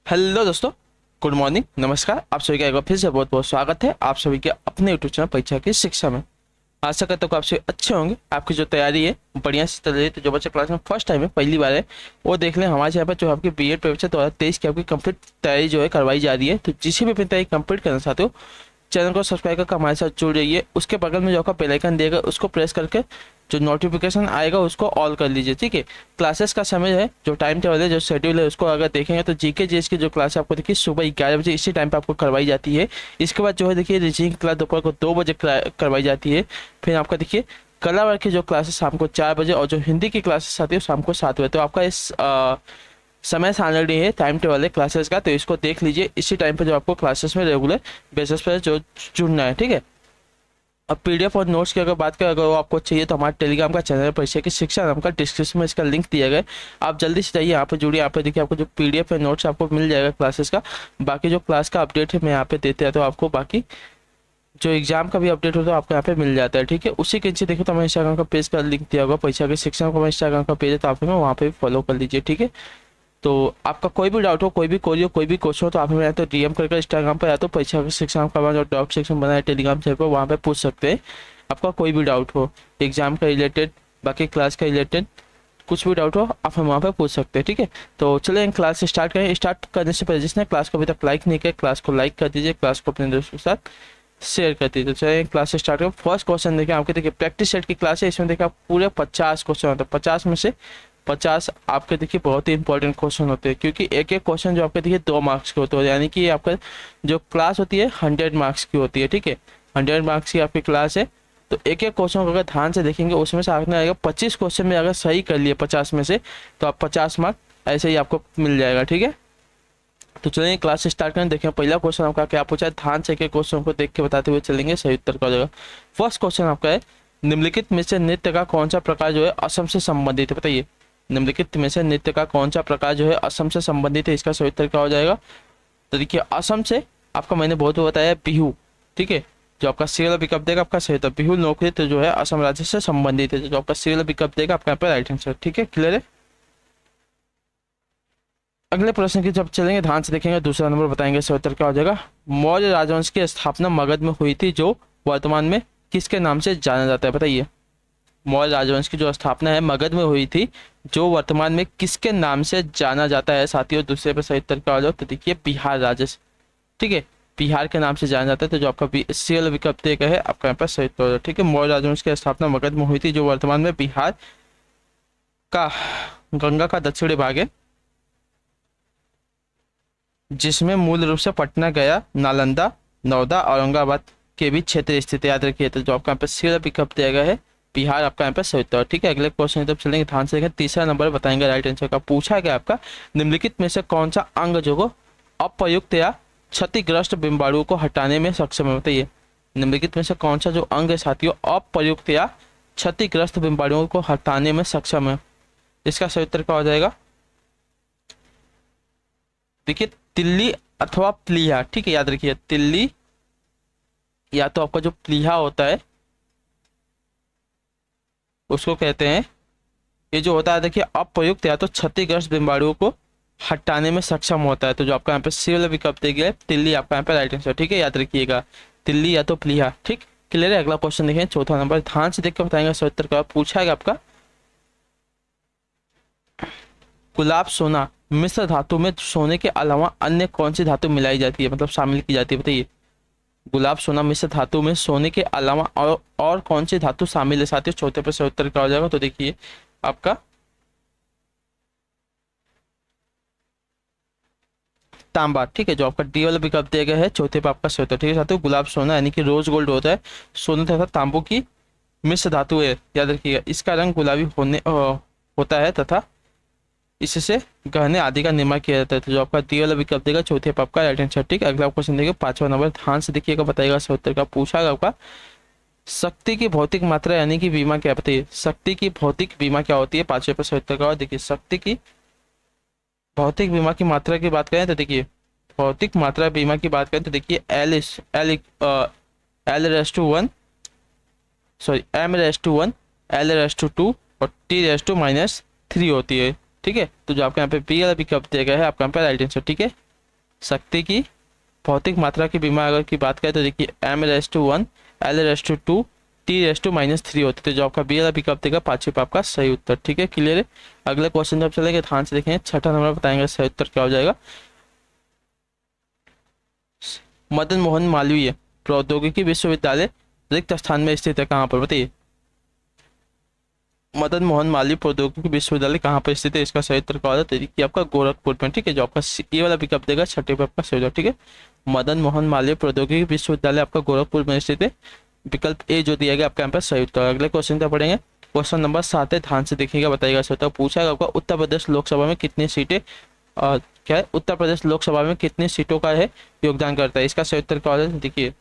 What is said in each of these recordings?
Hello दोस्तों, good morning, नमस्कार। आप सभी का एक बार फिर से बहुत बहुत स्वागत है आप सभी के अपने यूट्यूब चैनल परीक्षा की शिक्षा में। आशा करता हूँ कि आप सभी अच्छे होंगे, आपकी जो तैयारी है बढ़िया से चल रही है। तो जो बच्चे क्लास में फर्स्ट टाइम है, पहली बार है, वो देख लें हमारे यहाँ पर जो आपकी बीएड परीक्षा 2023 की आपकी कंप्लीट तैयारी जो है करवाई जा रही है। तो जिसे भी अपनी तैयारी कंप्लीट करना चाहते हो, चैनल को सब्सक्राइब करके हमारे साथ जुड़ जाइए। उसके बगल में जो आपका बेल आइकन देगा उसको प्रेस करके जो नोटिफिकेशन आएगा उसको ऑल कर लीजिए। ठीक है, क्लासेस का समय है, जो टाइम टेबल है, जो शेड्यूल है, उसको अगर देखेंगे तो जीके जीएस की जो क्लास है आपको देखिए सुबह 11 बजे इसी टाइम पे आपको करवाई जाती है। इसके बाद जो है देखिए रीजनिंग की क्लास दोपहर को 2 बजे करवाई जाती है। फिर आपका देखिए कला वर्ग की जो क्लासेस शाम को 4 बजे और जो हिंदी की क्लासेस आती है शाम को 7 बजे। तो आपका इस समय ऑलरेडी है, टाइम टेबल है क्लासेस का, तो इसको देख लीजिए। इसी टाइम पे जो आपको क्लासेस में रेगुलर बेसिस पर जो जुड़ना है। ठीक है, अब पीडीएफ और नोट्स की अगर बात करें, अगर वो आपको चाहिए तो हमारे टेलीग्राम का चैनल परीक्षा की शिक्षा नाम का डिस्क्रिप्शन में इसका लिंक दिया गया है। आप जल्दी से जाइए, यहाँ पे जुड़िए। यहाँ पे देखिए आपको जो पीडीएफ है नोट्स आपको मिल जाएगा क्लासेस का। बाकी जो क्लास का अपडेट है मैं यहाँ पे देते हैं, तो आपको बाकी जो एग्जाम का भी अपडेट होता है आपको यहाँ पे मिल जाता है। ठीक है, उसी के नीचे देखो तो हमारे इंस्टाग्राम का पेज का लिंक दिया होगा, परीक्षा की शिक्षा का हमारे इंस्टाग्राम का पेज है, तो आप हमें वहाँ पे भी फॉलो कर लीजिए। ठीक है, तो आपका कोई भी डाउट हो, कोई भी कोई हो, कोई भी क्वेश्चन हो, तो आप हमें या तो डीएम करके इंस्टाग्राम पर या तो परीक्षा की शिक्षा का हमारा जो डाउट सेक्शन बना है टेलीग्राम चैनल पर, वहाँ पे पूछ सकते हैं। आपका कोई भी डाउट हो एग्जाम का रिलेटेड, बाकी क्लास का रिलेटेड, कुछ भी डाउट हो आप हम वहाँ पे पूछ सकते हैं। ठीक है, तो चलिए क्लास स्टार्ट करें। स्टार्ट करने से पहले जिसने क्लास को अभी तक लाइक नहीं किया, क्लास को लाइक कर दीजिए, क्लास को अपने दोस्तों के साथ शेयर कर दीजिए। तो चलिए क्लास स्टार्ट करें। फर्स्ट क्वेश्चन देखिए आपके, देखिए प्रैक्टिस सेट की क्लास है, इसमें देखिए आप पूरे 50 क्वेश्चन होते हैं। 50 में से 50 आपके देखिए बहुत ही इंपॉर्टेंट क्वेश्चन होते हैं, क्योंकि एक एक क्वेश्चन जो आपके देखिए 2 मार्क्स के होते हैं, यानी कि आपका जो क्लास होती है 100 मार्क्स की होती है। ठीक है, 100 मार्क्स की आपकी क्लास है। तो एक एक क्वेश्चन को अगर ध्यान से देखेंगे उसमें से आपने आएगा 25 क्वेश्चन में अगर सही कर लिए 50 में से, तो आप 50 मार्क ऐसे ही आपको मिल जाएगा। ठीक है, तो चलिए क्लास स्टार्ट करें। देखें पहला क्वेश्चन आपका क्या पूछा है, ध्यान से एक क्वेश्चन को देख के बताते हुए चलेंगे, सही उत्तर का हो जाएगा। फर्स्ट क्वेश्चन आपका है, निम्नलिखित में से नृत्य का कौन सा प्रकार जो है असम से संबंधित है, बताइए। निम्नलिखित में से नृत्य का कौन सा प्रकार जो है असम से संबंधित है, इसका सही उत्तर क्या हो जाएगा। तो देखिए असम से आपका मैंने बहुत बताया बिहू। ठीक है, जो आपका सीरियल पिकअप देगा आपका सही उत्तर बिहू लोकनृत्य जो है असम राज्य से संबंधित है, जो आपका सीरियल पिकअप देगा आपका यहाँ पे राइट आंसर। ठीक है, क्लियर है। अगले प्रश्न की जब चलेंगे ध्यान से देखेंगे, दूसरा नंबर बताएंगे सही उत्तर क्या हो जाएगा। मौर्य राजवंश की स्थापना मगध में हुई थी, जो वर्तमान में किसके नाम से जाना जाता है, बताइए। मौर्य राजवंश की जो स्थापना है मगध में हुई थी, जो वर्तमान में किसके नाम से जाना जाता है साथियों। दूसरे पे सही उत्तर क्या हो जाएगा, तो देखिए बिहार राज्य। ठीक है, बिहार के नाम से जाना जाता है, तो जो आपका सीरियल विकल्प देगा है आपका यहाँ पर सही उत्तर हो जाएगा। ठीक है, मौर्य राजवंश की स्थापना मगध में हुई थी, जो वर्तमान में बिहार का गंगा का दक्षिणी भाग है, जिसमें मूल रूप से पटना, गया, नालंदा, नौदा, औरंगाबाद के भी क्षेत्र स्थित, याद रखिए। तो जो आपका यहाँ पे सीरियल पिकअप दिया गया है बिहार आपका यहाँ पे सही उत्तर। ठीक है, अगले क्वेश्चन तब चलेंगे, ध्यान से देखें। तीसरा नंबर बताएंगे राइट आंसर का। पूछा गया आपका, निम्नलिखित में से कौन सा अंग जो को अप्रयुक्त या क्षतिग्रस्त बिंबाणुओं को हटाने में सक्षम है, बताइए। निम्नलिखित में से कौन सा जो अंग है साथियों अप्रयुक्त या क्षतिग्रस्त बिंबाणुओं को हटाने में सक्षम है, इसका सही उत्तर क्या हो जाएगा। देखिए तिल्ली अथवा प्लीहा। ठीक है, याद रखिए तिल्ली या तो आपका जो प्लीहा होता है उसको कहते हैं, ये जो होता है देखिए अप्रयुक्त या तो क्षतिग्रस्त बिंबाणुओं को हटाने में सक्षम होता है। तो जो आपका यहाँ पे सीरियल विकल्प दिया गया है तिल्ली आपका यहाँ पे राइट आंसर। ठीक है, याद रखिएगा तिल्ली या तो प्लीहा। ठीक, क्लियर है। अगला क्वेश्चन देखें, चौथा नंबर, ध्यान से देख के बताएंगे सही उत्तर का। पूछा है आपका, गुलाब सोना मिश्र धातु में सोने के अलावा अन्य कौन सी धातु मिलाई जाती है, मतलब शामिल की जाती है, बताइए। गुलाब सोना मिश्र धातु में सोने के अलावा और कौन सी धातु शामिल है साथियों, चौथे पर सही उत्तर क्या हो जाएगा। तो देखिए आपका तांबा। ठीक है, जो आपका डी वाला विकल्प दिया गया है चौथे पे आपका सही उत्तर। ठीक है साथियों, गुलाब सोना यानी कि रोज गोल्ड होता है, सोना तथा तांबू की मिश्र धातु है, याद रखिएगा। इसका रंग गुलाबी होता है तथा इससे गहने आदि का निर्माण किया जाता है। तो जो आपका डी वाला विकल्प देगा चौथे पे आपका राइट आंसर। ठीक है, अगला क्वेश्चन देखिए, पांचवा नंबर, ध्यान से देखिएगा बताइएगा सही उत्तर का। पूछा गया आपका, शक्ति की भौतिक मात्रा यानी कि बीमा क्या, बताइए। शक्ति की भौतिक बीमा क्या होती है, पांचवे पर सही उत्तर का। देखिए शक्ति की भौतिक बीमा की मात्रा की बात करें तो देखिए भौतिक मात्रा बीमा की बात करें तो देखिए L raise to 1 sorry m raise to 1 l raise to 2 और t रेस टू -3 होती है। ठीक है, तो जो आपके यहाँ पे बी वाला विकल्प दिया गया है आपका यहाँ पे राइट आंसर। ठीक है, शक्ति की भौतिक मात्रा की विमा अगर की बात करें तो देखिए m⁻1 l⁻2 t⁻³ होती है। तो जो आपका बी वाला विकल्प देगा पांचवें पे आपका सही उत्तर। ठीक है, क्लियर है। अगले क्वेश्चन जब चलेंगे ध्यान से देखेंगे, छठा नंबर बताएंगे सही उत्तर क्या हो जाएगा। मदन मोहन मालवीय प्रौद्योगिकी विश्वविद्यालय रिक्त स्थान में स्थित है, कहाँ पर बताइए। मदन मोहन मालवीय प्रौद्योगिकी विश्वविद्यालय कहाँ पर स्थित है, इसका सही उत्तर क्या होगा तो देखिए आपका गोरखपुर में। ठीक है, जो आपका ये वाला विकल्प देगा छठे पे आपका सही उत्तर। ठीक है, मदन मोहन मालवीय प्रौद्योगिकी विश्वविद्यालय आपका गोरखपुर में स्थित है, विकल्प ए जो दिया गया आपका यहाँ पर सही उत्तर। अगले क्वेश्चन क्या पढ़ेंगे, क्वेश्चन नंबर 7 है, ध्यान से देखिएगा बताइएगा सही उत्तर। पूछा है आपका उत्तर प्रदेश लोकसभा में कितनी सीटें क्या है, उत्तर प्रदेश लोकसभा में कितनी सीटों का है योगदान करता है, इसका सही उत्तर क्या होगा देखिए।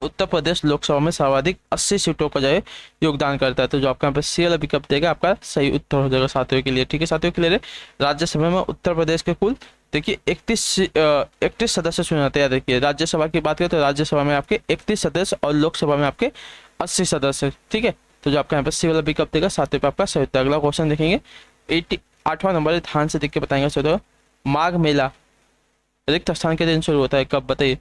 उत्तर प्रदेश लोकसभा में सर्वाधिक 80 सीटों का जो है योगदान करता है। तो जो आपका यहाँ पे सी वाला विकल्प देगा आपका सही उत्तर हो जाएगा साथियों के लिए। ठीक है साथियों, क्लियर है। राज्यसभा में उत्तर प्रदेश के कुल देखिए 31 सदस्य चुने जाते हैं। देखिए राज्यसभा की बात करें तो राज्यसभा में आपके 31 सदस्य और लोकसभा में आपके 80 सदस्य। ठीक है, तो जो आपका यहाँ पे सी वाला विकल्प देगा सातवें पे आपका सही उत्तर। अगला क्वेश्चन देखेंगे 8वां नंबर, ध्यान से देख के बताएंगे सही उत्तर। माघ मेला रिक्त स्थान के दिन शुरू होता है, कब बताइए।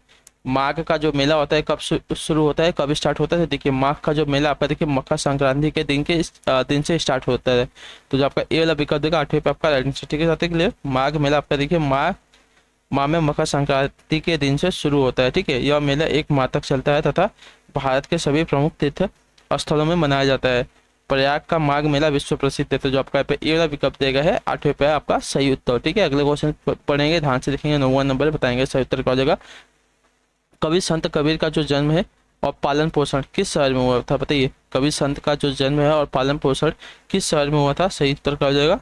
माघ का जो मेला होता है कब शुरू होता है, कब स्टार्ट होता है, देखिए माघ का जो मेला आपका देखिए मकर संक्रांति के दिन से स्टार्ट होता है। तो जो आपका ए वाला विकल्प देगा आठवें पे आपका राइट आंसर। ठीक है साथ ही माघ मेला आपका देखिए माह में मकर संक्रांति के दिन से शुरू होता है। ठीक है, यह मेला 1 माह तक चलता है तथा भारत के सभी प्रमुख तीर्थ स्थलों में मनाया जाता है। प्रयाग का माघ मेला विश्व प्रसिद्ध है। तो जो आपका ए वाला विकल्प देगा है आठवें पे आपका सही उत्तर। ठीक है, अगले क्वेश्चन पढ़ेंगे, ध्यान से देखेंगे, 9वां नंबर बताएंगे सही उत्तर क्या हो जाएगा। कवि संत कबीर का जो जन्म है और पालन पोषण किस शहर में हुआ था बताइए। कवि संत का जो जन्म है और पालन पोषण किस शहर में हुआ था, सही उत्तर क्या हो जाएगा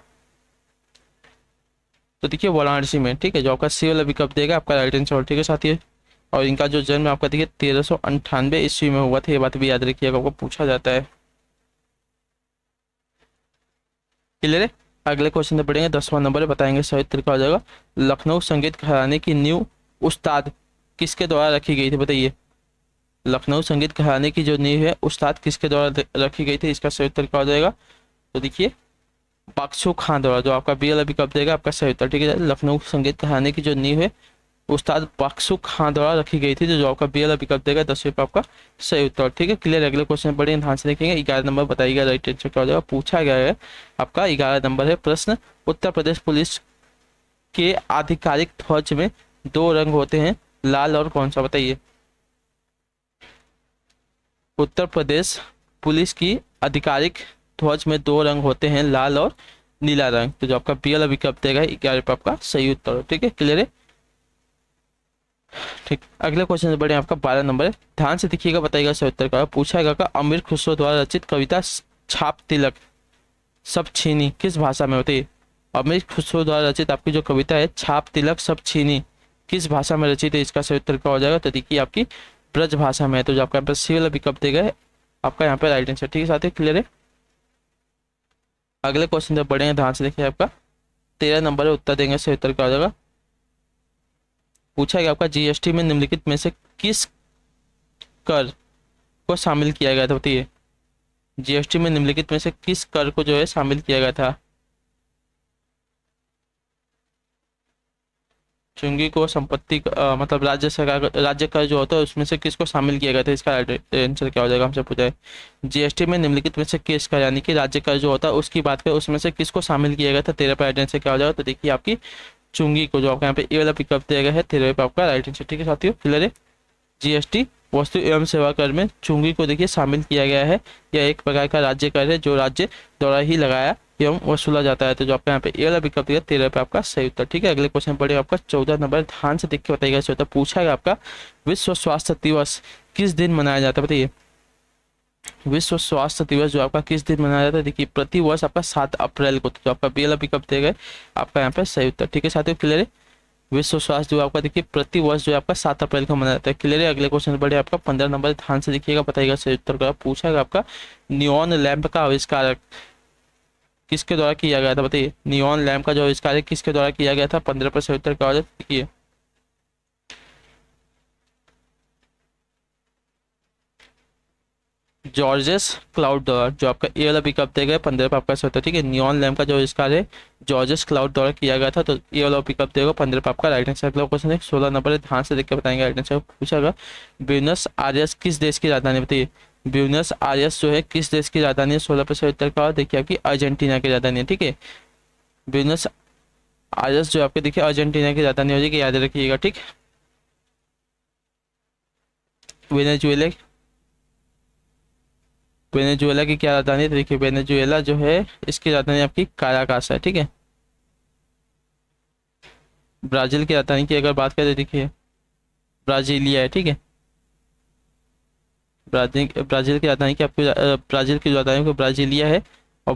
तो देखिए वाराणसी में। ठीक है, जो आपका सी वाला विकल्प देगा आपका राइट आंसर। ठीक है साथी, और इनका जो जन्म आपका देखिए 1398 ईस्वी में हुआ था, ये बात भी याद रखिएगा, आपको पूछा जाता है। क्लियर है। अगले क्वेश्चन में पढ़ेंगे 10वां नंबर बताएंगे सही उत्तर क्या हो जाएगा। लखनऊ संगीत घराने की नींव उस्ताद किसके द्वारा रखी गई थी बताइए। लखनऊ संगीत घराने की जो नींव है उस्ताद किसके द्वारा रखी गई थी, इसका सही उत्तर क्या हो जाएगा तो देखिए बख्शू खां द्वारा। जो आपका बी वाला विकल्प देगा आपका सही उत्तर। ठीक है, लखनऊ संगीत घराने की जो नींव है उस्ताद बख्शू खां द्वारा रखी गई थी। जो आपका बी वाला विकल्प देगा 10वें पे आपका सही उत्तर। ठीक है, क्लियर। अगले क्वेश्चन पढ़ेंगे, ध्यान से देखेंगे, 11 नंबर बताइएगा राइट आंसर क्या हो जाएगा। पूछा गया है आपका 11 नंबर है प्रश्न, उत्तर प्रदेश पुलिस के आधिकारिक ध्वज में 2 रंग होते हैं, लाल और कौन सा बताइए। उत्तर प्रदेश पुलिस की आधिकारिक ध्वज में 2 रंग होते हैं, लाल और नीला रंग। तो जो आपका बी वाला विकल्प देगा 11 पे आपका सही उत्तर। ठीक है, क्लियर है। ठीक, अगले क्वेश्चन से बढ़े आपका 12 नंबर है, ध्यान से देखिएगा बताइएगा सही उत्तर का। पूछा गया अमीर खुसरो द्वारा रचित कविता छाप तिलक सब छीनी किस भाषा में बताइए। अमीर खुसरो द्वारा रचित आपकी जो कविता है छाप तिलक सब छीनी किस भाषा में रचित है, इसका सही उत्तर क्या हो जाएगा तो देखिए आपकी ब्रज भाषा में है। तो जो आपका यहाँ पर सी वाला विकल्प देगा आपका यहाँ पे राइट आंसर। ठीक है साथ ही, क्लियर है। अगले क्वेश्चन जब बढ़ेंगे ध्यान से देखिए, आपका 13 नंबर है, उत्तर देंगे सही उत्तर क्या हो जाएगा। पूछा गया आपका जीएसटी में निम्नलिखित में से किस कर को शामिल किया गया था बताइए। जीएसटी में निम्नलिखित में से किस कर को जो है शामिल किया गया था। चुंगी को संपत्ति मतलब राज्य सरकार राज्य कर जो होता है उसमें से किसको शामिल किया गया था, इसका आंसर क्या हो जाएगा हमसे पूछा है। जीएसटी में निम्नलिखित में से किस कर यानी कि राज्य कर जो होता है उसकी बात करें उसमें से किसको शामिल किया गया था, 13 पर आंसर क्या हो जाएगा तो देखिए आपकी चुंगी को। जो आपका यहाँ पे ए वाला पिकअप दिया गया है 13 पे आपका राइट आंसर। ठीक है साथियों, क्लियर है। जीएसटी वस्तु एवं सेवा कर में चुंगी को देखिए शामिल किया गया है। यह एक प्रकार का राज्य कर है जो राज्य द्वारा ही लगाया एवं वसूला जाता है। तो जो आपका यहाँ पे ए वाला विकल्प दिया 13 पे आपका सही उत्तर। ठीक है, अगले क्वेश्चन पढ़िए आपका 14 नंबर, ध्यान से देख के बताइएगा सही उत्तर। पूछा गया आपका विश्व स्वास्थ्य दिवस किस दिन मनाया जाता है बताइए। विश्व स्वास्थ्य दिवस जो आपका किस दिन मनाया जाता है, देखिए प्रति वर्ष आपका 7 अप्रैल को। तो जो आपका बी वाला विकल्प दिया गया आपका यहाँ पे सही उत्तर। ठीक है साथियों, क्लियर है। विश्व स्वास्थ्य जो आपका देखिए प्रति वर्ष जो आपका 7 अप्रैल को मनाया जाता है। क्लियर है। अगले क्वेश्चन बढ़े आपका 15 नंबर, ध्यान से देखिएगा बताइएगा सही उत्तर का। पूछा गया आपका नियॉन लैंप का आविष्कार किसके द्वारा किया गया था बताइए। नियॉन लैंप का जो आविष्कार है किसके द्वारा किया गया था, 15 पर सही उत्तर क्या हो जाता है देखिए। जॉर्जेस क्लाउड डॉलर, जो आपका ए वाला पिकअप देगा 15 पे आपका होता है, ठीक है। नियॉन लैम्प का जो इसका है जॉर्जेस क्लाउड डॉलर किया गया था, तो ए वाला पिकअप देगा 15 पे आपका। राइट आंसर अगला क्वेश्चन है 16 नंबर, ध्यान से देख के बताएंगे। राइट आंसर पूछागा ब्यूनस आयर्स किस देश की राजधानी बताइए। ब्यूनस आयर्स जो है किस देश की राजधानी है, 16 पे उत्तर का देखिए आपकी अर्जेंटीना की राजधानी है, ठीक है। ब्यूनस आयर्स जो आपके देखिए अर्जेंटीना की राजधानी हो जाएगी, याद रखिएगा, ठीक। वेनेजुएला, वेनेजुएला की क्या राजधानी है, तो देखिए वेनेजुएला जो है इसकी राजधानी आपकी काराकास है, ठीक है। ब्राजील की राजधानी की अगर बात करें, देखिए ब्राजीलिया है, ठीक है। ब्राजील की राजधानी की आपकी ब्राजील की राजधानी को ब्राजीलिया है। और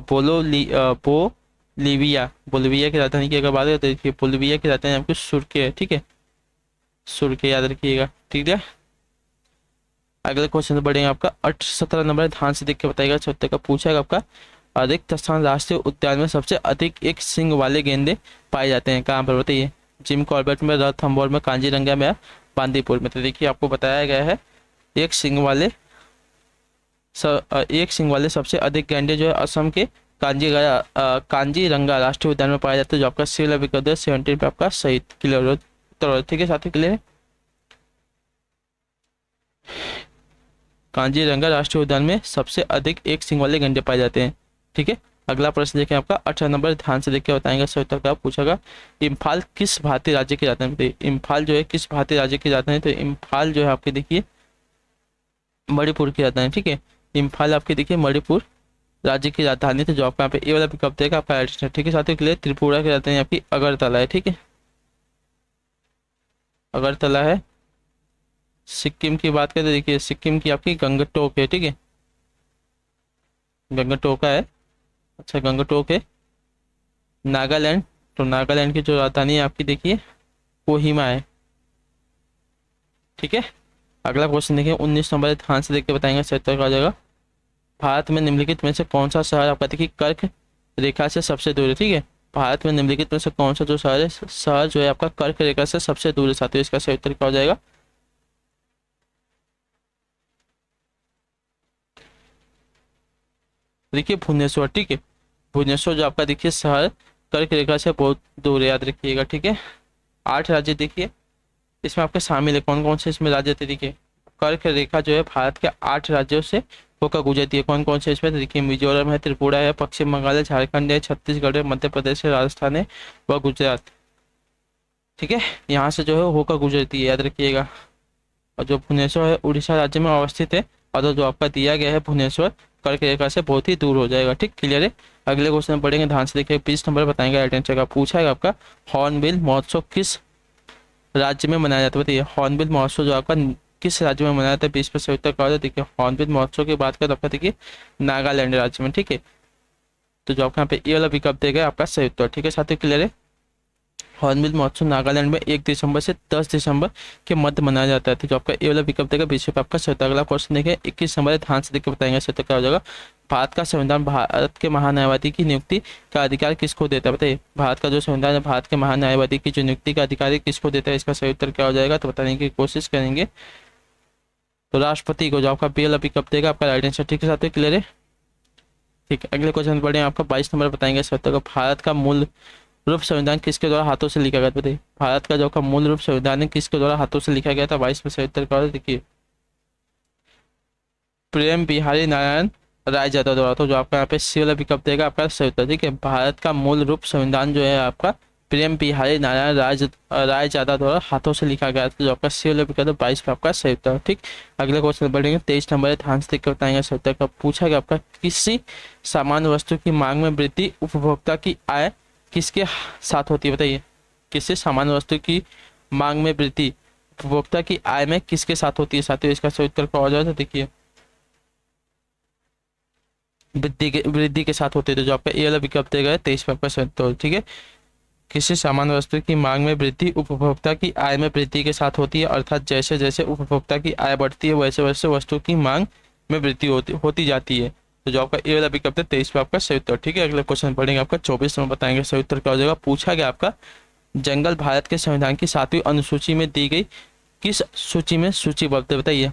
बोलिविया की राजधानी की अगर बात करें, तो देखिए बोलिविया की राजधानी आपकी सुर्के है, ठीक है। सुर्के याद रखिएगा, ठीक है। अगले क्वेश्चन बढ़ेंगे आपका 17 नंबर, ध्यान से देख के बताइएगा, छत्ते का पूछेगा आपका अधिक स्थान राष्ट्रीय उद्यान में सबसे अधिक एक सिंग वाले गेंडे पाए जाते हैं, कहाँ पर बताइए। जिम कॉर्बेट में, रणथंभौर में, कांजीरंगा में, बांदीपुर में। तो देखिए आपको बताया गया है एक सिंग वाले सबसे अधिक गेंडे जो है असम के कांजीरंगा राष्ट्रीय उद्यान में पाए जाते हैं, जो आपका सिविल विकल्प 17 पे आपका सही क्लियर, ठीक है साथी क्लियर है। कांजीरंगा राष्ट्रीय उद्यान में सबसे अधिक एक सिंग वाले गेंडे पाए जाते हैं, ठीक है। अगला प्रश्न देखें आपका 18 नंबर, ध्यान से देख के बताएंगे, सही उत्तर का पूछेगा इम्फाल किस भारतीय राज्य की राजधानी है। इम्फाल जो है किस भारतीय राज्य की राजधानी, तो इम्फाल जो है आपके देखिए मणिपुर की राजधानी, ठीक है। इम्फाल आपके देखिए मणिपुर राज्य की राजधानी, तो जो आपका यहाँ पे ए वाला विकल्प देगा आपका एडिशनल, ठीक है साथियों के लिए। त्रिपुरा की राजधानी आपकी अगरतला है, ठीक है, अगरतला है। सिक्किम की बात करें तो देखिए सिक्किम की आपकी गंगटोक है, ठीक है, गंगटोका है, अच्छा गंगटोक है। नागालैंड, तो नागालैंड की जो राजधानी है आपकी देखिए कोहिमा है, ठीक है। अगला क्वेश्चन देखिए 19 नंबर, ध्यान से देख के बताएंगे, सही उत्तर आ जाएगा भारत में निम्नलिखित में से कौन सा शहर आपका देखिए कर्क रेखा से सबसे दूर है, ठीक है। भारत में निम्नलिखित में से कौन सा जो शहर जो है आपका कर्क रेखा से सबसे दूर है साथियों, इसका सही उत्तर क्या हो जाएगा। देखिए भुवनेश्वर, ठीक है। भुवनेश्वर जो आपका देखिए शहर कर्क रेखा से बहुत दूर है, याद रखिएगा, ठीक है। 8 राज्य देखिए इसमें आपके शामिल है, कौन कौन से इसमें राज्य थे देखिए। कर्क रेखा जो है भारत के 8 राज्यों से होकर गुजरती है, कौन कौन से इसमें, तो देखिए मिजोरम है, त्रिपुरा है, पश्चिम बंगाल है, झारखंड है, छत्तीसगढ़ है, मध्य प्रदेश है, राजस्थान है व गुजरात, ठीक है। यहाँ से जो है होकर गुजरती है, याद रखिएगा। और जो भुवनेश्वर है उड़ीसा राज्य में अवस्थित है, और जो आपका दिया गया है भुवनेश्वर कर्क रेखा से बहुत ही दूर हो जाएगा, ठीक क्लियर है। अगले क्वेश्चन में पढ़ेंगे, ध्यान से देखिए 20 नंबर बताएंगे। राइट आंसर का पूछा है आपका हॉर्नबिल महोत्सव किस राज्य में मनाया जाता है बताइए। हॉर्नबिल महोत्सव जो आपका किस राज्य में मनाया जाता है, 20 पे सही उत्तर का देखिए। हॉर्नबिल महोत्सव की बात करें तो आपका देखिए नागालैंड राज्य में, ठीक है। तो जो आपका यहाँ पे ये वाला विकल्प देगा आपका सही उत्तर, ठीक है साथियों क्लियर है। हॉर्नबिल महोत्सव नागालैंड में 1 दिसंबर से 10 दिसंबर के मध्य मनाया जाता है, तो जो आपका ये वाला विकल्प देगा 20 पे आपका सही उत्तर। अगला क्वेश्चन देखिए 21 नंबर, ध्यान से देख के बताएंगे सही उत्तर क्या हो जाएगा। भारत का संविधान भारत के महान्यायवादी की नियुक्ति का अधिकार किसको देता है बताइए। भारत का जो संविधान है भारत के महान्यायवादी की जो नियुक्ति का अधिकार किसको देता है, इसका सही उत्तर क्या हो जाएगा, तो बताने की कोशिश करेंगे। तो राष्ट्रपति को, जो आपका पी वाला विकल्प देगा आपका राइट आंसर, ठीक है साथियों क्लियर है। ठीक है अगले क्वेश्चन पढ़ें, आपका 22 नंबर बताएंगे सही उत्तर का। भारत का मूल रूप संविधान किसके द्वारा हाथों से लिखा गया था बताइए। भारत का जो का मूल रूप संविधान है किसके द्वारा हाथों से लिखा गया था, 22 में सही उत्तर क्या होगा देखिए प्रेम बिहारी नारायण राय यादव द्वारा। तो जो आपका यहाँ पे सी वाला विकल्प देगा आपका सही उत्तर, ठीक है। भारत का मूल रूप संविधान जो है आपका प्रेम बिहारी नारायण राय यादव द्वारा हाथों से लिखा गया था, जो आपका सी वाला विकल्प 22 पे आपका सही उत्तर, ठीक। अगले क्वेश्चन बढ़ेंगे 23 नंबर, ध्यान से देख के बताएंगे सही उत्तर का पूछा गया आपका किसी सामान्य वस्तु की मांग में वृद्धि उपभोक्ता की आय किसके साथ होती है बताइए। किसी सामान्य वस्तु की मांग में वृद्धि उपभोक्ता की आय में किसके साथ होती है साथियों, इसका सही उत्तर क्या हो जाए तो देखिए वृद्धि के साथ होते हैं। तो जो आपका ए वाला विकल्प देगा 23 पे आपका सही उत्तर, ठीक है। किसी सामान्य वस्तु की मांग में वृद्धि उपभोक्ता की आय में वृद्धि के साथ होती है, अर्थात जैसे जैसे उपभोक्ता की आय बढ़ती है वैसे वैसे वस्तु की मांग में वृद्धि होती जाती है। तो जो आपका ए वाला विकल्प है 23 पे आपका सही उत्तर, ठीक है। अगले क्वेश्चन पढ़ेंगे आपका 24 में बताएंगे सही उत्तर क्या हो जाएगा। पूछा गया आपका जंगल भारत के संविधान की 7वीं अनुसूची में दी गई किस सूची में सूचीबद्ध बताइए।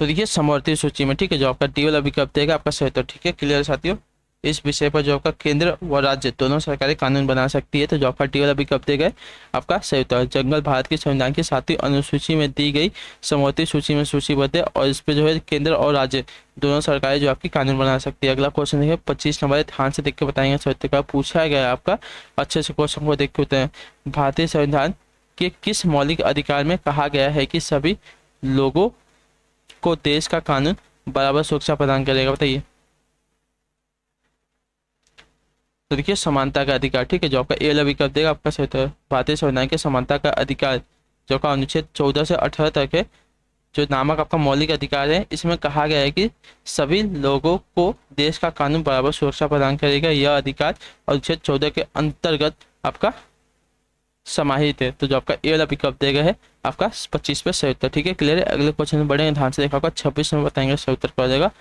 तो देखिए समवर्ती सूची में, ठीक है, जो आपका डी वाला विकल्प देगा आपका सही उत्तर। ठीक है, क्लियर साथियों। इस विषय पर जो आपका केंद्र व राज्य दोनों सरकारें कानून बना सकती है, तो जो आपका डी वाला विकल्प देगा आपका सही उत्तर। जंगल भारत के संविधान की 7वीं अनुसूची में दी गई समवर्ती सूची में सूचीबद्ध है, और इस पे जो है केंद्र और राज्य दोनों सरकारें जो आपकी कानून बना सकती है। अगला क्वेश्चन देखिए 25 नंबर, ध्यान से देख के बताएंगे सही उत्तर का पूछा गया है आपका। अच्छे से क्वेश्चन को देख के होते हैं। भारतीय संविधान के किस मौलिक अधिकार में कहा गया है कि सभी लोगों को देश का कानून बराबर सुरक्षा प्रदान करेगा, बताइए। तो देखिए समानता का अधिकार, ठीक है, जो आपका ए वाला विकल्प देगा आपका सही उत्तर। भारतीय संविधान के समानता का अधिकार जो का अनुच्छेद 14 से 18 तक है, जो नामक आपका मौलिक अधिकार है, इसमें कहा गया है कि सभी लोगों को देश का कानून बराबर सुरक्षा प्रदान करेगा। यह अधिकार अनुच्छेद 14 के अंतर्गत आपका समाहित है। तो जो आपका ए वाला विकल्प देगा है आपका 25 पे सही उत्तर। ठीक है, क्लियर है। अगले क्वेश्चन में बढ़ेंगे, ध्यान से देखा होगा। 26 में बताएंगे सही उत्तर क्या हो जाएगा।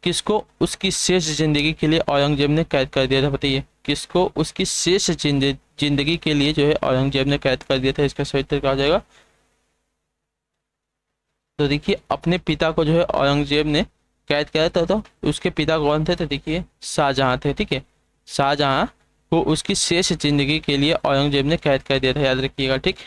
किसको उसकी शेष जिंदगी के लिए औरंगजेब ने कैद कर दिया था, बताइए। किसको उसकी शेष जिंदगी के लिए जो है औरंगजेब ने कैद कर दिया था, इसका सही उत्तर क्या हो जाएगा। तो देखिए अपने पिता को जो है औरंगजेब ने कैद किया था, तो उसके पिता कौन थे, तो देखिए शाहजहां थे। ठीक है, शाहजहां को उसकी शेष जिंदगी के लिए औरंगजेब ने कैद कर दिया था, याद रखिएगा। ठीक,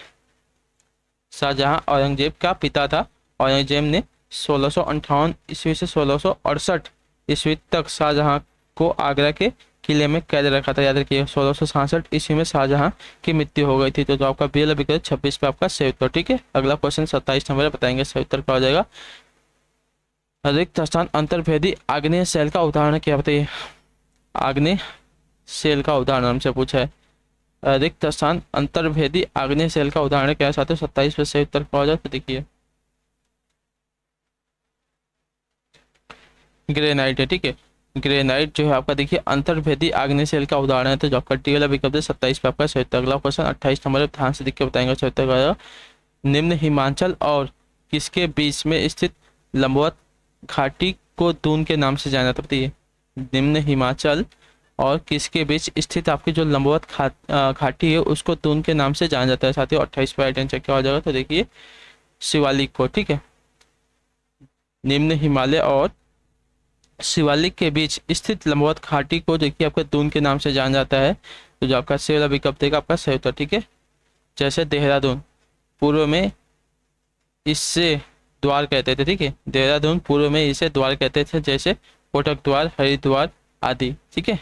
शाहजहां औरंगजेब का पिता था। औरंगजेब ने 1658 ईस्वी से 1668 ईस्वी तक शाहजहां को आगरा के किले में कैद रखा था, याद रखिए। 1667 ईस्वी में शाहजहां की मृत्यु हो गई थी। तो आपका बी वाला विकल्प 26 पे आपका सही उत्तर। ठीक है, अगला क्वेश्चन 27 नंबर बताएंगे सही उत्तर क्या हो जाएगा। रिक्त स्थान अंतर्भेदी आग्नेय शैल का उदाहरण क्या, बताइए। आग्नेय शैल का उदाहरण हमसे पूछा है। रिक्त स्थान अंतर्भेदी आग्नेय शैल का उदाहरण क्या है साथियों, 27 पे सही उत्तर क्या हो जाए, तो देखिए ग्रेनाइट है। ठीक है, ग्रेनाइट जो है आपका देखिए अंतर्भेदी आग्नेय शैल का उदाहरण है। तो जो आपका डी वाला विकल्प है 27 पे आपका सही उत्तर। अगला क्वेश्चन 28 नंबर, ध्यान से देख के बताएंगे सही उत्तर क्या होगा। निम्न हिमाचल और किसके बीच में स्थित लंबवत घाटी को दून के नाम से जाना जाता है, बताइए। निम्न हिमाचल और किसके बीच स्थित आपकी जो लंबवत घाटी है उसको दून के नाम से जाना जाता है साथियों। 28 पे राइट आंसर क्या हो जाएगा, तो देखिए शिवालिक को। ठीक है, निम्न हिमालय और शिवालिक के बीच स्थित लंबवत घाटी को देखिए आपका दून के नाम से जाना जाता है। तो जो आपका सी वाला विकल्प देगा आपका सही उत्तर। ठीक है, जैसे देहरादून पूर्व में इससे द्वार कहते थे, ठीक है, देहरादून पूर्व में इसे द्वार कहते थे, जैसे कोटक द्वार, हरिद्वार आदि। ठीक है,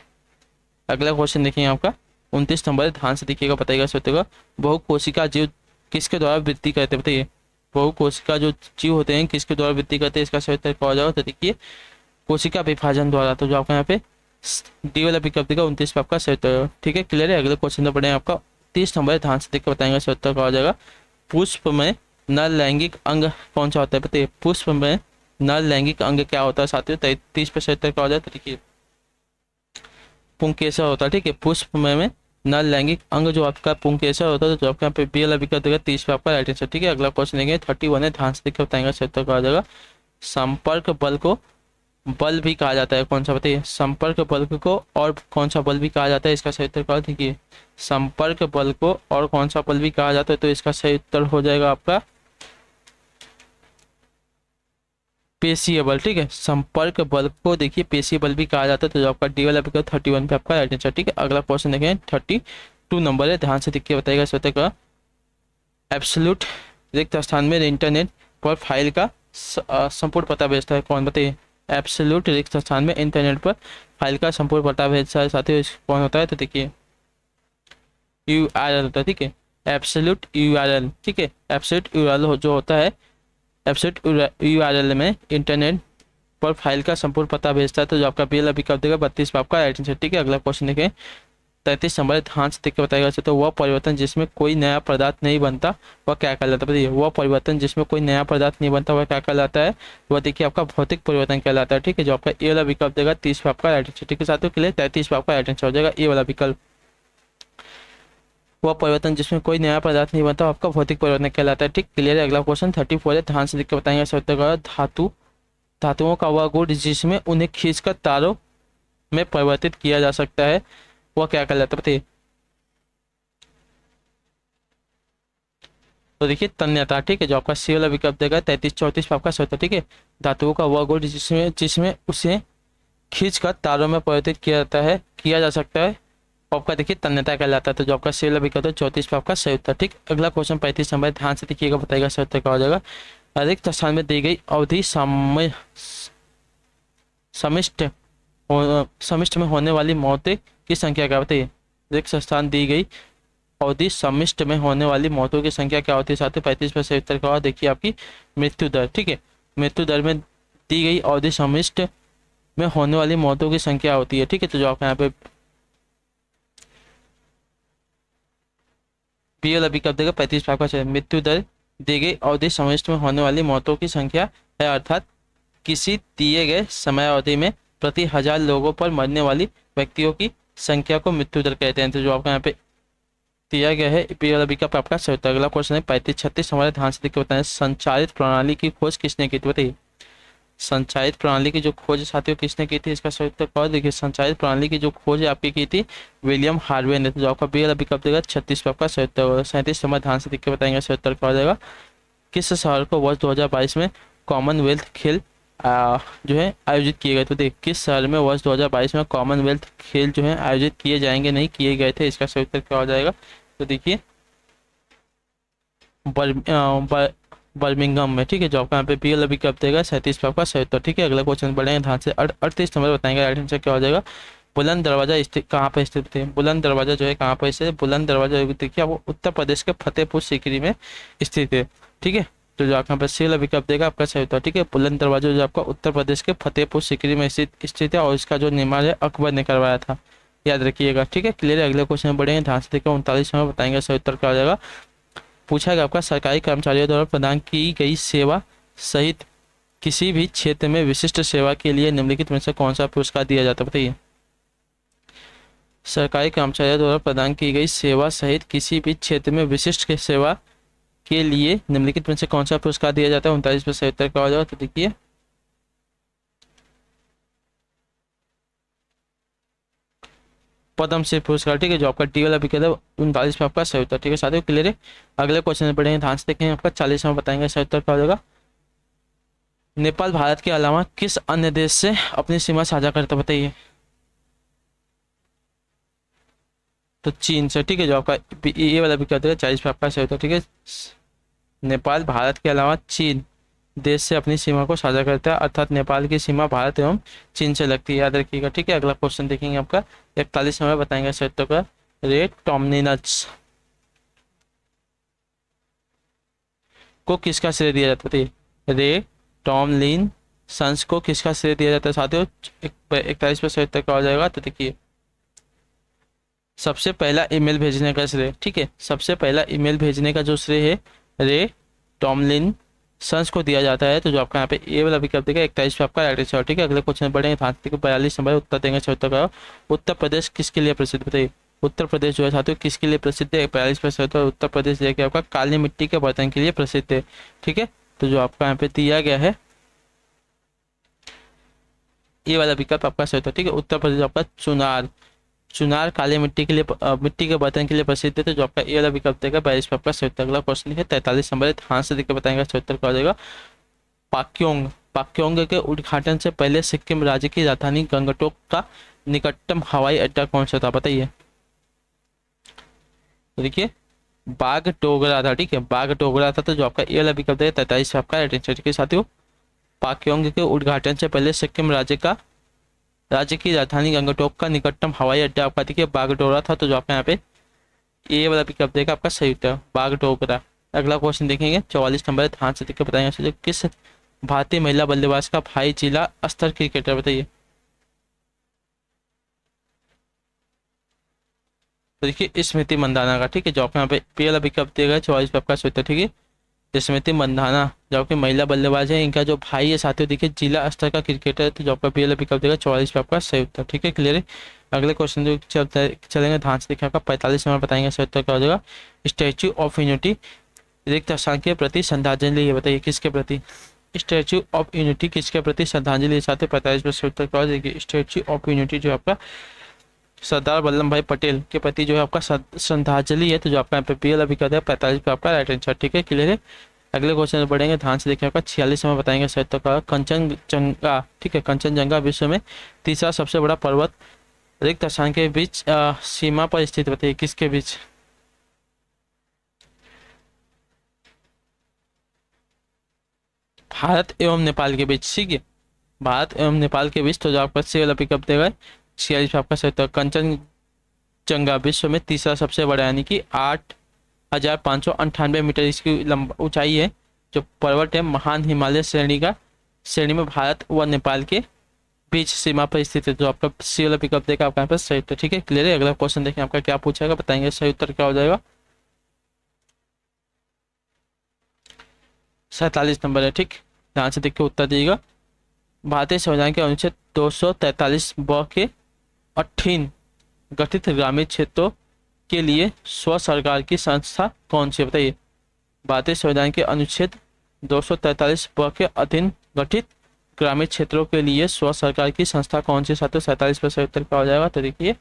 अगला क्वेश्चन देखिए आपका 29 नंबर, ध्यान से देखिएगा, बताइएगा सही उत्तर। बहुकोशिका जीव किसके द्वारा वृद्धि करते हैं, बताइए। बहुकोशिका जो जीव होते हैं किसके द्वारा वृद्धि करते हैं, इसका सही उत्तर क्या हो जाएगा, तो देखिए कोशिका विभाजन द्वारा। तो जो आपका यहाँ पे डी वाला विकल्प देगा 29 पे आपका सही उत्तर। ठीक है, क्लियर है। अगले क्वेश्चन में पढ़े आपका 30 नंबर, ध्यान से देख के बताएंगे सही उत्तर क्या हो जाएगा। पुष्प में नर लैंगिक अंग कौन सा होता है, बताइए। पुष्प में नर लैंगिक अंग क्या होता है साथियों, 33 पे सही उत्तर क्या हो जाए, तो देखिए पुंकेसर होता है। ठीक है, पुष्प में नर लैंगिक अंग जो आपका पुंकेसर होता है। तो आपका यहाँ पे बी वाला विकल्प देगा 30 पे आपका राइट आंसर। ठीक है, अगला क्वेश्चन देंगे 31 है, ध्यान से देख के बताएंगे सही उत्तर क्या हो जाएगा। संपर्क बल को बल भी कहा जाता है, कौन सा, बताइए। संपर्क बल को और कौन सा बल भी कहा जाता है, इसका सही उत्तर क्या, देखिए संपर्क बल को और कौन सा बल भी कहा जाता है, तो इसका सही उत्तर हो जाएगा आपका पेशीय बल। ठीक है, संपर्क बल को देखिए पेशीय बल भी कहा जाता है। तो जो आपका डी वाला विकल्प 31 पे आपका राइट आंसर। ठीक है, अगला क्वेश्चन देखें 32 नंबर है, ध्यान से देख के बताइएगा सही उत्तर का। एब्सोल्यूट रिक्त स्थान में इंटरनेट पर फाइल का संपूर्ण पता भेजता है, कौन, बताइए। एब्सोल्यूट रिक्त स्थान में इंटरनेट पर फाइल का संपूर्ण पता भेजता है साथियों, कौन होता है, तो देखिए URL होता है। ठीक है, एब्सोल्यूट URL। ठीक है, एब्सोल्यूट URL जो होता है, एब्सोल्यूट URL में इंटरनेट पर फाइल का संपूर्ण पता भेजता है। तो जो आपका बी वाला विकल्प देगा 32 पे आपका राइट आंसर। ठीक है, अगला क्वेश्चन देखें 33 नंबर, ध्यान से देख के बताएगा। तो वह परिवर्तन जिसमें कोई नया पदार्थ नहीं बनता वह क्या कहलाता है, बताइए। वह परिवर्तन जिसमें कोई नया पदार्थ नहीं बनता वह क्या कहलाता है, वह देखिए आपका भौतिक परिवर्तन कहलाता है। ठीक है, जो आपका ए वाला विकल्प देगा 30 पे आपका राइट आंसर। ठीक है साथियों, के लिए 33 पे आपका राइट आंसर हो जाएगा ए वाला विकल्प। वह परिवर्तन जिसमें कोई नया पदार्थ नहीं बनता आपका भौतिक परिवर्तन कहलाता है। ठीक, क्लियर है। अगला क्वेश्चन 34 है, ध्यान से देख के बताएंगे सही उत्तर। धातुओं का वह गुण जिसमें उन्हें खींचकर तारों में परिवर्तित किया जा सकता है वह क्या कहलाता है, बताइए। तो देखिए तन्यता, ठीक है, जो आपका सी वाला विकल्प देगा 33-34 पे आपका सही उत्तर, ठीक है। धातुओं का वह गुण जिसमें जिसमें उसे खींचकर तारों में परिवर्तित किया जा सकता है, वो आपका देखिए तन्यता कहलाता है। तो जो आपका सी वाला विकल्प है 34 पे आपका सही उत्तर, ठीक। अगला क्वेश्चन 35 नंबर, ध्यान से देखिएगा, बताएगा सही उत्तर क्या हो जाएगा। अधिक स्थान में दी गई अवधि समिष्ट समिष्ट में होने वाली मौतें की संख्या क्या बताइए। रिक्त स्थान दी गई अवधि समिष्ट में होने वाली मौतों की संख्या क्या होती है साथियों। 35 पर सही उत्तर का देखिए आपकी मृत्यु दर, ठीक है। मृत्यु दर में दी गई अवधि समिष्ट में होने वाली मौतों की संख्या होती है, ठीक है। तो जो आपका यहाँ पे बी वाला विकल्प देगा 35 पर आपका मृत्यु दर दी गई अवधि समिष्ट में होने वाली मौतों की संख्या है, अर्थात किसी दिए गए समय अवधि में प्रति 1000 लोगों पर मरने वाली व्यक्तियों की संख्या को मृत्यु दर कहते हैं। तो जो आपका यहाँ पे दिया गया है पी वाला विकल्प आपका सही उत्तर। अगला क्वेश्चन है 35-36, हमारे ध्यान से देखिए बताएं, संचारित प्रणाली की खोज किसने की थी बताइए। संचारित प्रणाली की जो खोज साथियों किसने की थी, इसका सही उत्तर क्या देखिए। संचारित प्रणाली की जो खोज आपकी की थी विलियम हार्वे ने। तो जो आपका बी वाला विकल्प देगा 36 पे आपका सही उत्तर होगा। 37 नंबर, ध्यान से देख के बताएंगे सही उत्तर क्या हो जाएगा। किस शहर को वर्ष 2022 में कॉमनवेल्थ खेल जो है आयोजित किए गए। तो देख किस शहर में वर्ष 2022 में कॉमनवेल्थ खेल जो है आयोजित किए जाएंगे, नहीं किए गए थे, इसका सही उत्तर क्या हो जाएगा। तो देखिए बर्मिंगम में, ठीक है। जो आपका यहाँ पे बी वाला विकल्प देगा 37 पे आपका सही उत्तर, ठीक है। अगला क्वेश्चन बढ़ेंगे ध्यान से। 38 नंबर बताएंगे राइट आंसर क्या हो जाएगा। बुलंद दरवाजा स्थित कहाँ पर स्थित है। बुलंद दरवाजा जो है कहाँ पर स्थित है। बुलंद दरवाजा देखिए वो उत्तर प्रदेश के फतेहपुर सीकरी में स्थित है, ठीक है। तो जो आपका सी वाला विकल्प देगा आपका सही उत्तर, ठीक है। बुलंद दरवाजा जो आपका उत्तर प्रदेश के फतेहपुर सीकरी में स्थित है और इसका जो निर्माण है अकबर ने करवाया था, याद रखिएगा, ठीक है। क्लियर है। अगले क्वेश्चन में बढ़ेंगे ध्यान से देखिए। 39 नंबर बताएंगे सही उत्तर क्या हो जाएगा। पूछा गया आपका सरकारी कर्मचारियों द्वारा प्रदान की गई सेवा सहित किसी भी क्षेत्र में विशिष्ट सेवा के लिए निम्नलिखित में से कौन सा पुरस्कार दिया जाता है बताइए। सरकारी कर्मचारियों द्वारा प्रदान की गई सेवा सहित किसी भी क्षेत्र में विशिष्ट सेवा के लिए निम्नलिखित में से कौन सा पुरस्कार दिया जाता है। 39 पे सही उत्तर क्या हो जाएगा। तो देखिए पद्म श्री पुरस्कार, ठीक है। जो आपका डी वाला विकल्प है 39 पे आपका सही उत्तर, ठीक है साथियों। क्लियर है। अगले क्वेश्चन में पढ़ेंगे ध्यान से देखेंगे, आपका 40 में बताएंगे सही उत्तर क्या हो जाएगा। नेपाल भारत के अलावा किस अन्य देश से अपनी सीमा साझा करता बताइए। तो चीन से, ठीक है। जो आपका ये वाला विकल्प है 40 पे आपका सही उत्तर, ठीक है। नेपाल भारत के अलावा चीन देश से अपनी सीमा को साझा करता है, अर्थात नेपाल की सीमा भारत एवं चीन से लगती है, याद रखिएगा, ठीक है। अगला क्वेश्चन देखेंगे आपका 41 नंबर बताएंगे सही उत्तर का। रे टॉमनिनस को किसका श्रेय दिया जाता है। रे टॉमलिन सन्स को किसका श्रेय दिया जाता है साथियों। 41 पे सही उत्तर क्या हो जाएगा। तो देखिए सबसे पहला ईमेल भेजने का श्रेय, ठीक है। सबसे पहला ईमेल भेजने का जो श्रेय है रे टॉमलिन सन्स को दिया जाता है। तो जो आपका यहाँ पे ए वाला विकल्प देगा 41 पे आपका राइट आंसर, ठीक है। अगले क्वेश्चन बढ़ेंगे ध्यान से। 42 नंबर उत्तर देंगे सही उत्तर का। उत्तर प्रदेश किसके लिए प्रसिद्ध बताइए। उत्तर प्रदेश जो है साथियों किसके लिए प्रसिद्ध है। 42 पे सही उत्तर। उत्तर प्रदेश देखिए आपका काली मिट्टी के बर्तन के लिए प्रसिद्ध है, ठीक है। तो जो आपका यहाँ पे दिया गया है ये वाला विकल्प आपका सही उत्तर, ठीक है। उत्तर प्रदेश आपका चुनार काली मिट्टी के लिए मिट्टी के बर्तन के लिए प्रसिद्ध है। तो जो आपका ये वाला विकल्प देगा 42 पे आपका सही उत्तर। अगला क्वेश्चन है 43 नंबर, ध्यान से देखकर बताएंगे सही उत्तर क्या हो जाएगा। पाक्योंग के उद्घाटन से पहले सिक्किम राज्य की राजधानी गंगटोक का निकटतम हवाई अड्डा कौन सा था बताइए। तो देखिए बागडोगरा था, ठीक है। बागडोगरा था। तो जो आपका ये वाला विकल्प देगा 43 पे आपका राइट आंसर, ठीक है साथियों। पाक्योंग के उद्घाटन से पहले सिक्किम राज्य की राजधानी गंगटोक का निकटतम हवाई अड्डा आपका देखिए बागडोगरा था। तो जो आपका यहाँ पे ये वाला विकल्प देगा आपका सही उत्तर बागडोगरा। अगला क्वेश्चन देखेंगे 44 नंबर, ध्यान से देखकर बताएंगे किस भारतीय महिला बल्लेबाज का भाई जिला स्तर क्रिकेटर बताइए। तो देखिए स्मृति मंदाना का, ठीक है। जो आपका यहाँ पे पी वाला विकल्प देगा 44 पे आपका सही उत्तर, ठीक है। स्मृति मंदाना जो आपके महिला बल्लेबाज है, इनका जो भाई है साथियों देखिए जिला स्तर का क्रिकेटर है। तो जो आपका पी वाला विकल्प देगा 44 पे आपका सही उत्तर, ठीक है। क्लियर है। अगले क्वेश्चन जो चलेंगे ध्यान से देखिए आपका 45 नंबर बताएंगे सही उत्तर क्या हो जाएगा। स्टैच्यू ऑफ यूनिटी रिक्त स्थान के प्रति श्रद्धांजलि ये बताइए किसके प्रति। स्टैच्यू ऑफ यूनिटी किसके प्रति श्रद्धांजलि साथियों 45 पे सही उत्तर क्या हो जाएगी। स्टैच्यू ऑफ यूनिटी जो आपका सरदार वल्लभ भाई पटेल के प्रति जो है आपका श्रद्धांजलि है, तो जो आपका यहाँ पे पीएल अभी कहते हैं 45 पे आपका राइट आंसर। ठीक है, क्लियर है। अगले क्वेश्चन में बढ़ेंगे, ध्यान से देखिए। आपका 46 में बताएंगे साहित्यकार कंचनजंगा। ठीक है, कंचनजंगा विश्व में तीसरा सबसे बड़ा पर्वत रिक्त स्थान के बीच सीमा पर स्थित बताइए, किसके बीच? भारत एवं नेपाल के बीच। ठीक है, भारत एवं नेपाल के बीच। तो जो आपका सी वाला पिकअप देगा 46 आपका सही उत्तर। कंचनजंगा विश्व में तीसरा सबसे बड़ा यानी कि 8,598 मीटर इसकी ऊंचाई है जो पर्वत है, महान हिमालय श्रेणी में भारत व नेपाल के बीच सीमा पर स्थित है। जो आपका सी वाला पिकअप देगा आपका यहाँ पर सही उत्तर। ठीक है, क्लियर है। अगला क्वेश्चन देखें आपका क्या पूछेगा, बताएंगे सही उत्तर क्या हो जाएगा। 47 नंबर है। ठीक, ध्यान से देख के उत्तर दीजिएगा। भारतीय संविधान के अनुच्छेद 243 ब के अधीन गठित ग्रामीण क्षेत्रों के लिए स्व सरकार की संस्था कौन सी है बताइए। भारतीय संविधान के अनुच्छेद 243 ब के अधीन गठित ग्रामीण क्षेत्रों के लिए स्व सरकार की संस्था कौन सी? 47 पर सही उत्तर क्या हो जाएगा, तो देखिए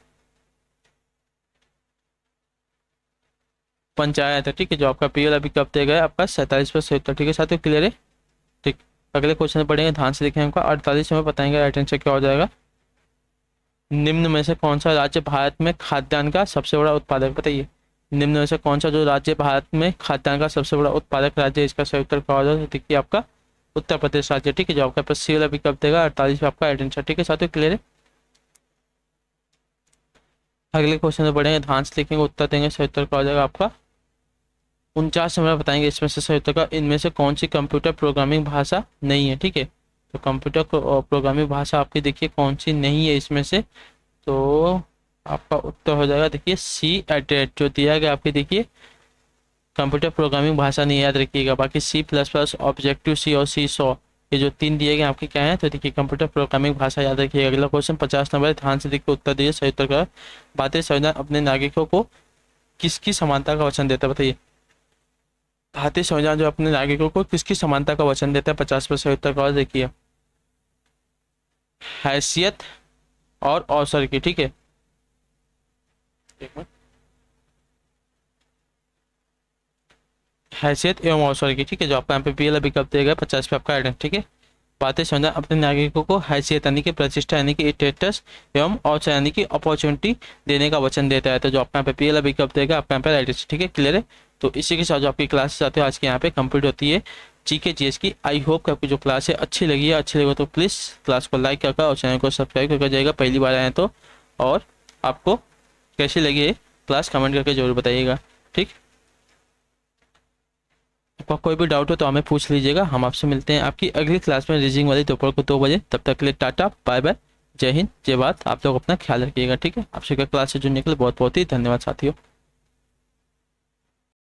पंचायत है। ठीक है, जो आपका पीएल अभी कब दिया गया आपका 47 पर सही उत्तर। ठीक है साथियों, क्लियर है। ठीक, अगले क्वेश्चन में पढ़ेंगे, ध्यान से देखें। हमको 48 में बताएंगे राइट आंसर क्या हो जाएगा। निम्न में से कौन सा राज्य भारत में खाद्यान्न का सबसे बड़ा उत्पादक बताइए। निम्न में से कौन सा जो राज्य भारत में खाद्यान्न का सबसे बड़ा उत्पादक राज्य है, इसका सही उत्तर क्या हो जाएगा। देखिए आपका उत्तर प्रदेश राज्य। ठीक है, जो आपका सी वाला विकल्प देगा 48 में आपका राइट आंसर। ठीक है साथियों, क्लियर है। अगले क्वेश्चन में बढ़ेंगे, ध्यान से लिखेंगे, उत्तर देंगे, सही उत्तर क्या हो जाएगा आपका 49 नंबर बताएंगे इसमें से सही उत्तर का। इनमें से कौन सी कंप्यूटर प्रोग्रामिंग भाषा नहीं है। ठीक है, तो कंप्यूटर प्रोग्रामिंग भाषा आपकी देखिए कौन सी नहीं है इसमें से, तो आपका उत्तर हो जाएगा देखिए C++ जो दिया गया आपकी देखिए कंप्यूटर प्रोग्रामिंग भाषा नहीं, याद रखिएगा। बाकी C++, ऑब्जेक्टिव सी और C100 ये जो 3 दिए गए आपके क्या है, तो देखिए कंप्यूटर प्रोग्रामिंग भाषा याद रखिएगा। अगला क्वेश्चन 50 नंबर, ध्यान से देखिए उत्तर दीजिए सही उत्तर का। भारतीय संविधान अपने नागरिकों को किसकी समानता का वचन देता है बताइए। भारतीय संविधान जो अपने नागरिकों को किसकी समानता का वचन देता है, 50 पर सही उत्तर का देखिए हैसियत और अवसर की। ठीक है, हैसियत एवं अवसर की। ठीक है, जो आपका यहाँ पे पीएल विकल्प दिया गया 50 पे आपका एड। ठीक है, भारतीय संविधान अपने नागरिकों को हैसियत यानी कि प्रतिष्ठा यानी कि स्टेटस एवं अवसर यानी कि अपॉर्चुनिटी देने का वचन देता है। तो जो आपका यहाँ पे पीएल विकल्प देगा आपका यहाँ पे राइट। ठीक है, क्लियर है। तो इसी के साथ जो आपकी क्लासेस आते हैं आज के यहाँ पे कंप्लीट होती है जीके जीएस की। आई होप कि आपकी जो क्लास है अच्छी लगी है। अच्छी लगे तो प्लीज़ क्लास को लाइक करके और चैनल को सब्सक्राइब करके जाएगा पहली बार आए तो। और आपको कैसी लगी है क्लास कमेंट करके जरूर बताइएगा। ठीक, आपका कोई भी डाउट हो तो हमें पूछ लीजिएगा। हम आपसे मिलते हैं आपकी अगली क्लास में रीजिंग वाली दोपहर को 2 बजे। तब तक के लिए टाटा बाय बाय, जय हिंद जय भारत। आप लोग अपना ख्याल रखिएगा। ठीक है, आपसे क्लास से जुड़ने के लिए बहुत बहुत ही धन्यवाद साथियों।